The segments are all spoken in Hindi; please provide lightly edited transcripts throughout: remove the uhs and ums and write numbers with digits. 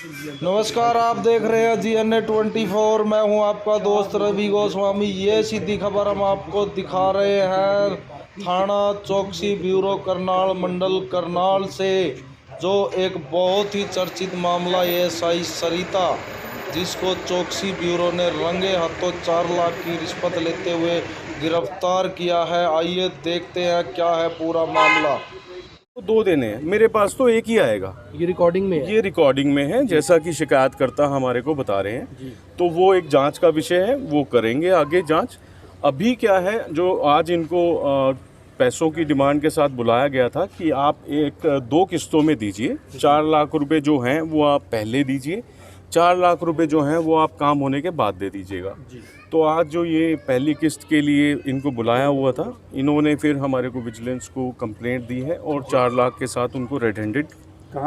नमस्कार, आप देख रहे हैं GNA 24। मैं हूं आपका दोस्त रवि गोस्वामी। ये सीधी खबर हम आपको दिखा रहे हैं थाना चौकसी ब्यूरो करनाल मंडल करनाल से, जो एक बहुत ही चर्चित मामला एएसआई सरिता, जिसको चौकसी ब्यूरो ने रंगे हाथों 4 लाख की रिश्वत लेते हुए गिरफ्तार किया है। आइए देखते हैं क्या है पूरा मामला। 2 दिन है, मेरे पास तो एक ही आएगा। ये रिकॉर्डिंग में है। ये रिकॉर्डिंग में है, जैसा कि शिकायतकर्ता हमारे को बता रहे हैं। तो वो एक जांच का विषय है, वो करेंगे आगे जांच। अभी क्या है, जो आज इनको पैसों की डिमांड के साथ बुलाया गया था कि आप 2 किस्तों में दीजिए। 4 लाख रुपए जो हैं वो आप पहले दीजिए, 4 लाख रुपए जो हैं वो आप काम होने के बाद दे दीजिएगा। तो आज जो ये पहली किस्त के लिए इनको बुलाया हुआ था, इन्होंने फिर हमारे को विजिलेंस को कंप्लेंट दी है और 4 लाख के साथ उनको रेड हैंडेड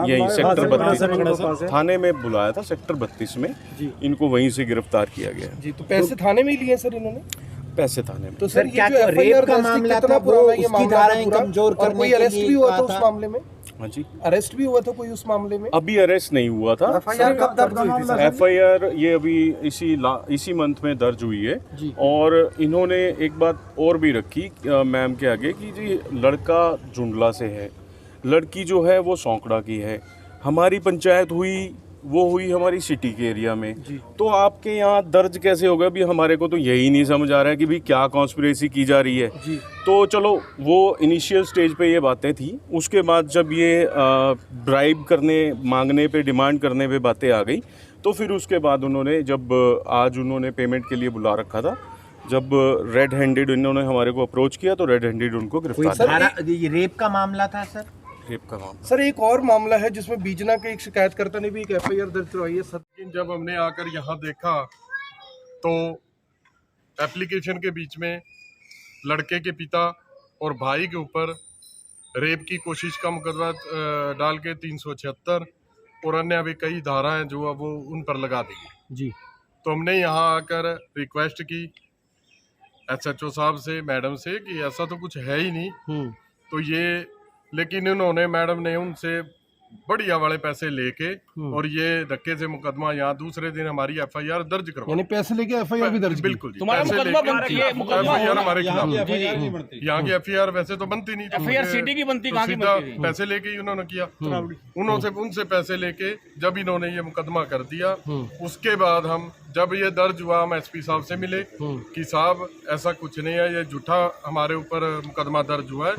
यही सेक्टर 32 थाने में बुलाया था। सेक्टर 32 में इनको वहीं से गिरफ्तार किया गया जी। तो पैसे थाने में ही लिए सर इन्होंने? पैसे थाने में। तो सर क्या रेप का मामला था, वो उसकी धाराएं कमजोर करने कोई अरेस्ट भी हुआ था उस मामले में? हाँ जी, अरेस्ट भी हुआ था कोई उस मामले में? अभी अरेस्ट नहीं हुआ था। एफआईआर कब दर्ज हुई थी? एफआईआर ये अभी इसी मंथ में दर्ज हुई है। और इन्होंने एक बात और भी रखी मैम के आगे कि जी लड़का जुंडला से है, लड़की जो है वो सौंकड़ा की है। हमारी पंचायत हुई हमारी सिटी के एरिया में, तो आपके यहाँ दर्ज कैसे होगा? भी हमारे को तो यही नहीं समझ आ रहा है कि भी क्या कॉन्स्पिरेसी की जा रही है। तो चलो, वो इनिशियल स्टेज पे ये बातें थी। उसके बाद जब ये ब्राइब करने, मांगने पे, डिमांड करने पे बातें आ गई, तो फिर उसके बाद उन्होंने जब आज उन्होंने पेमेंट के लिए बुला रखा था, जब रेड हैंडेड इन्होंने हमारे को अप्रोच किया तो रेड हैंडेड उनको गिरफ्तार किया। रेप का मामला था सर? रेप का मामला। सर एक और मामला है जिसमें बीजना के एक शिकायतकर्ता ने भी एक एफआईआर दर्ज करवाई है। जब हमने आकर यहाँ देखा तो एप्लीकेशन के बीच में लड़के के पिता और भाई के ऊपर रेप की कोशिश का मुकदमा डाल के 376 और अन्य भी कई धाराएं जो वो उन पर लगा दी जी। तो हमने यहाँ आकर रिक्वेस्ट की एसएचओ साहब से, मैडम से, कि ऐसा तो कुछ है ही नहीं। तो ये, लेकिन उन्होंने, मैडम ने उनसे बढ़िया वाले पैसे लेके और ये धक्के से मुकदमा यहाँ दूसरे दिन हमारी एफआईआर दर्ज करवा, यानी पैसे लेके एफआईआर भी दर्ज? बिल्कुल, तुम्हारा मुकदमा बनती है, एफआईआर हमारे खिलाफ। यहाँ की एफआईआर वैसे तो बनती नहीं, एफआईआर सिटी की बनती, कहाँ की बनती है? पैसे लेके ही उन्होंने किया। उनसे पैसे लेके जब इन्होंने ये मुकदमा कर दिया, उसके बाद हम जब ये दर्ज हुआ, हम एसपी साहब से मिले कि साहब ऐसा कुछ नहीं है, ये झूठा हमारे ऊपर मुकदमा दर्ज हुआ है,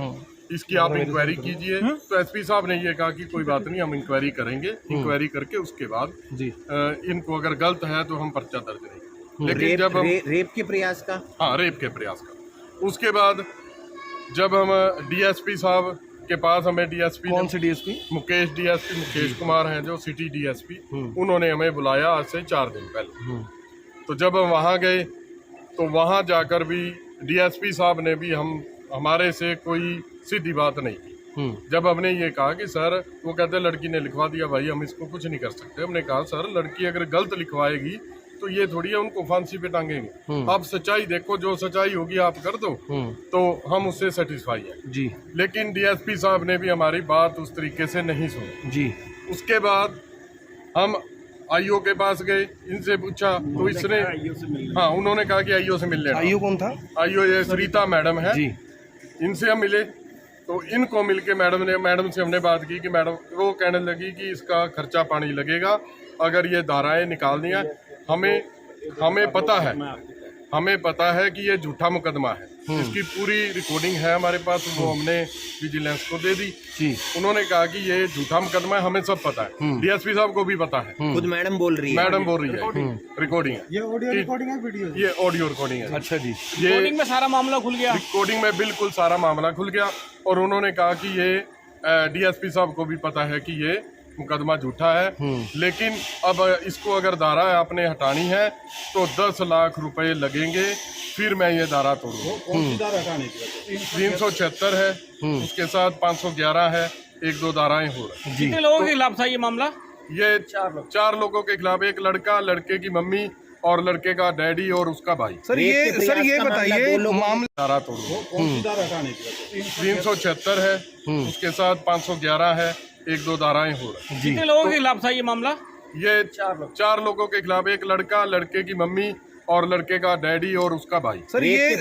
इसकी आप इंक्वायरी कीजिए। तो एसपी साहब ने ये कहा कि कोई बात नहीं, हम इंक्वायरी करेंगे। इंक्वायरी करके उसके बाद इनको अगर गलत है तो हम पर्चा दर्ज करेंगे। लेकिन जब हम रेप के प्रयास का, हाँ, रेप के प्रयास का, उसके बाद जब हम डीएसपी साहब के पास, हमें डीएसपी, कौन से डीएसपी? मुकेश कुमार हैं जो सिटी डीएसपी, उन्होंने हमें बुलाया आज से 4 दिन पहले। तो जब हम वहाँ गए तो वहाँ जाकर भी डीएसपी साहब ने भी हमारे से कोई सीधी बात नहीं की। जब हमने ये कहा कि सर, वो कहते लड़की ने लिखवा दिया, भाई हम इसको कुछ नहीं कर सकते। हमने कहा सर, लड़की अगर गलत लिखवाएगी तो ये थोड़ी है उनको फांसी पे टांगेंगे। आप सच्चाई देखो, जो सच्चाई होगी आप कर दो, तो हम उससे सेटिस्फाई है जी। लेकिन डीएसपी साहब ने भी हमारी बात उस तरीके से नहीं सुनी जी। उसके बाद हम आईओ के पास गए, इनसे पूछा तो इसने, हाँ, उन्होंने कहा कि आईओ से मिल लेना। आईओ कौन था? आईओ ये सरिता मैडम है जी। इनसे हम मिले तो इनको मिलके मैडम से हमने बात की कि मैडम, वो कहने लगी कि इसका खर्चा पानी लगेगा, अगर ये धाराएं निकालनी है, हमें पता है कि ये झूठा मुकदमा है। इसकी पूरी रिकॉर्डिंग है हमारे पास, वो हमने विजिलेंस को दे दी जी। उन्होंने कहा कि ये झूठा मुकदमा है, हमें सब पता है, डीएसपी साहब को भी पता है। खुद मैडम बोल रही है, रिकॉर्डिंग है, ये ऑडियो रिकॉर्डिंग है, वीडियो, ये ऑडियो रिकॉर्डिंग है। अच्छा जी। ये रिकॉर्डिंग में सारा मामला खुल गया, रिकॉर्डिंग में बिल्कुल सारा मामला खुल गया। और उन्होंने कहा कि ये डीएसपी साहब को भी पता है कि ये मुकदमा झूठा है, लेकिन अब इसको अगर धारा आपने हटानी है तो 10 लाख रुपए लगेंगे, फिर मैं ये धारा तोड़ूंगा। 376 है, उसके साथ 511 है, 1-2 धाराएं हो रही। कितने लोगों के खिलाफ था ये मामला? ये 4 लोगों के खिलाफ, एक लड़का, लड़के की मम्मी और लड़के का डैडी और उसका भाई। सर ये बताइए, मामला धारा तोड़ूंगा। 376 है, उसके साथ 511 है, 1-2 धाराएं हो रही। कितने लोगों के खिलाफ था ये मामला? ये 4 लोगों के खिलाफ, एक लड़का, लड़के की मम्मी और लड़के का डैडी और उसका भाई। सर ये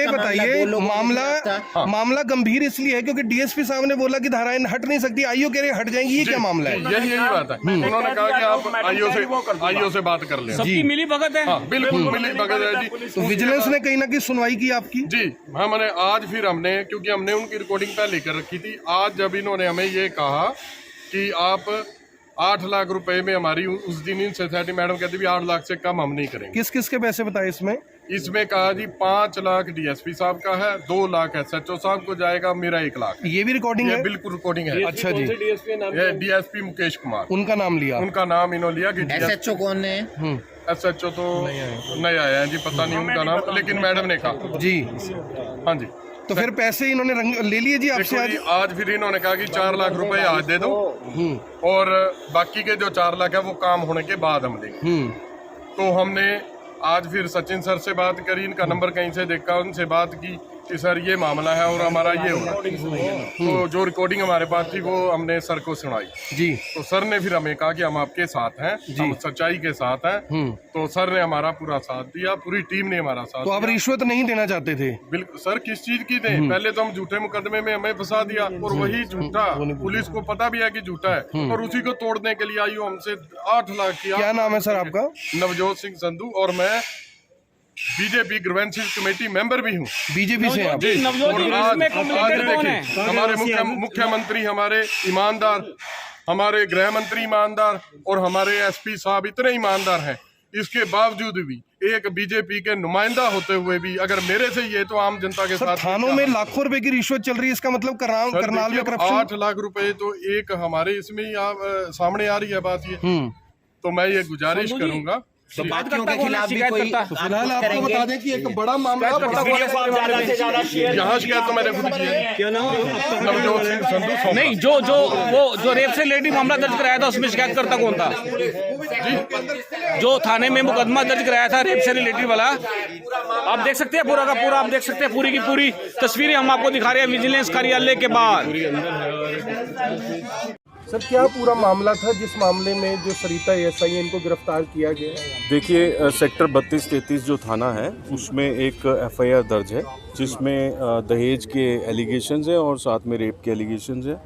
बताइए, मामला गंभीर इसलिए है क्योंकि डीएसपी साहब ने बोला कि धाराएं हट नहीं सकती, आईओ कह रहे हट जाएंगी, ये क्या मामला है? यही बात है। उन्होंने कहा कि आप आईओ से बात कर लें। सबकी मिली भगत है। हाँ, बिल्कुल मिली भगत है जी। तो विजिलेंस ने कहीं ना कहीं सुनवाई की आपकी? जी, हमने आज फिर हमने, क्योंकि हमने उनकी रिकॉर्डिंग पहले कर रखी थी, आज जब इन्होंने हमें ये कहा कि आप 8 लाख रुपए में हमारी, उस दिन इन सोसाइटी मैडम कहती भी 8 लाख से कम हम नहीं करेंगे। किस किस के पैसे बताए इसमें? इसमें कहा जी 5 लाख डीएसपी साहब का है, 2 लाख एसएचओ साहब को जाएगा, मेरा 1 लाख। ये भी रिकॉर्डिंग ये है? बिल्कुल रिकॉर्डिंग है। अच्छा जी। ये डीएसपी मुकेश कुमार, उनका नाम लिया? उनका नाम इन्होंने लिया कि एसएचओ कौन है? एसएचओ तो नहीं आया है जी, पता नहीं उनका नाम, लेकिन मैडम ने कहा जी। हाँ जी। तो फिर पैसे इन्होंने ले लिए जी आपसे आज? आज फिर इन्होंने कहा कि 4 लाख रुपए आज दे दो और बाकी के जो 4 लाख है वो काम होने के बाद हम देंगे। तो हमने आज फिर सचिन सर से बात करी, इनका नंबर कहीं से देखा, उनसे बात की कि सर ये मामला है और हमारा ये हो रहा है। तो जो रिकॉर्डिंग हमारे पास थी वो हमने सर को सुनाई जी। तो सर ने फिर हमें कहा कि हम आपके साथ हैं, हम सच्चाई के साथ हैं। तो सर ने हमारा पूरा साथ दिया, पूरी टीम ने हमारा साथ तो आप दिया। रिश्वत नहीं देना चाहते थे? बिल्कुल सर, किस चीज की दें? पहले तो हम झूठे मुकदमे में हमें फंसा दिया और वही झूठा, पुलिस को पता भी है कि झूठा है, और उसी को तोड़ने के लिए आयु हमसे 8 लाख किया। क्या नाम है सर आपका? नवजोत सिंह संधू, और मैं बीजेपी ग्रीवेंसेस कमेटी मेंबर भी हूँ। बीजेपी से आप? नवजोत जी, और आज इसमें कंप्लेंटेड कौन है? देखिए, हमारे मुख्यमंत्री हमारे ईमानदार, हमारे गृह मंत्री ईमानदार और हमारे एसपी साहब इतने ईमानदार हैं, इसके बावजूद भी एक बीजेपी के नुमाइंदा होते हुए भी अगर मेरे से ये, तो आम जनता के साथ थानों में लाखों रुपए की रिश्वत चल रही है, इसका मतलब करनाल में करप्शन? 8 लाख रुपए तो एक हमारे इसमें ही सामने आ रही है बात ये। तो मैं ये गुजारिश करूंगा, बाकियों के खिलाफ भी कोई फिलहाल आपको बता दें कि एक बड़ा मामला यहाँ शिकायत तो मैंने खुद की है। नवजोत सिंह संधू। नहीं, जो रेप से रिलेटेड मामला दर्ज कराया था उसमें शिकायतकर्ता कौन था? जो थाने में मुकदमा दर्ज कराया था रेप से रिलेटेड वाला, आप देख सकते हैं पूरा का पूरा, आप देख सकते हैं पूरी की पूरी तस्वीरें हम आपको दिखा रहे हैं विजिलेंस कार्यालय के बाहर। सर क्या पूरा मामला था जिस मामले में जो सरिता एएसआई है इनको गिरफ्तार किया गया? देखिए, सेक्टर 32-33 जो थाना है उसमें एक एफआईआर दर्ज है जिसमें दहेज के एलिगेशंस हैं और साथ में रेप के एलिगेशंस हैं।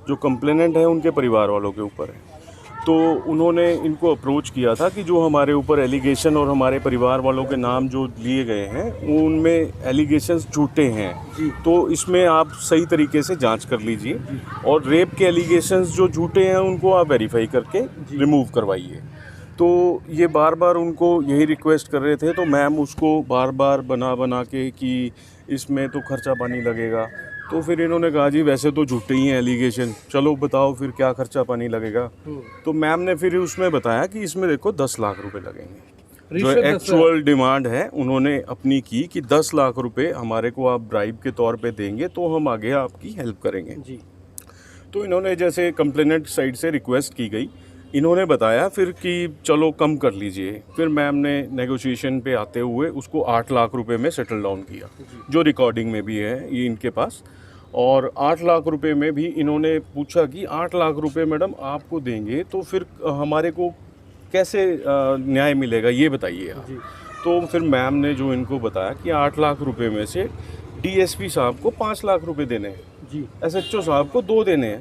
जो कंप्लेनेंट है उनके परिवार वालों के ऊपर है। तो उन्होंने इनको अप्रोच किया था कि जो हमारे ऊपर एलिगेशन और हमारे परिवार वालों के नाम जो लिए गए हैं उनमें एलिगेशंस झूठे हैं, तो इसमें आप सही तरीके से जांच कर लीजिए और रेप के एलिगेशंस जो झूठे हैं उनको आप वेरीफाई करके रिमूव करवाइए। तो ये बार बार उनको यही रिक्वेस्ट कर रहे थे, तो मैम उसको बार बार बना के कि इसमें तो खर्चा पानी लगेगा। तो फिर इन्होंने कहा जी वैसे तो झूठे ही हैं एलिगेशन, चलो बताओ फिर क्या खर्चा पानी लगेगा। तो मैम ने फिर उसमें बताया कि इसमें देखो 10 लाख रुपए लगेंगे। जो एक्चुअल डिमांड है उन्होंने अपनी की कि 10 लाख रुपए हमारे को आप ब्राइब के तौर पे देंगे तो हम आगे आपकी हेल्प करेंगे जी। तो इन्होंने जैसे कंप्लेनेंट साइड से रिक्वेस्ट की गई, इन्होंने बताया फिर कि चलो कम कर लीजिए। फिर मैम ने नेगोशिएशन पे आते हुए उसको 8 लाख रुपए में सेटल डाउन किया, जो रिकॉर्डिंग में भी है ये इनके पास। और 8 लाख रुपए में भी इन्होंने पूछा कि 8 लाख रुपए मैडम आपको देंगे तो फिर हमारे को कैसे न्याय मिलेगा ये बताइए आप। तो फिर मैम ने जो इनको बताया कि 8 लाख रुपए में से डीएसपी साहब को 5 लाख रुपए देने हैं जी, एसएचओ साहब को 2 देने हैं।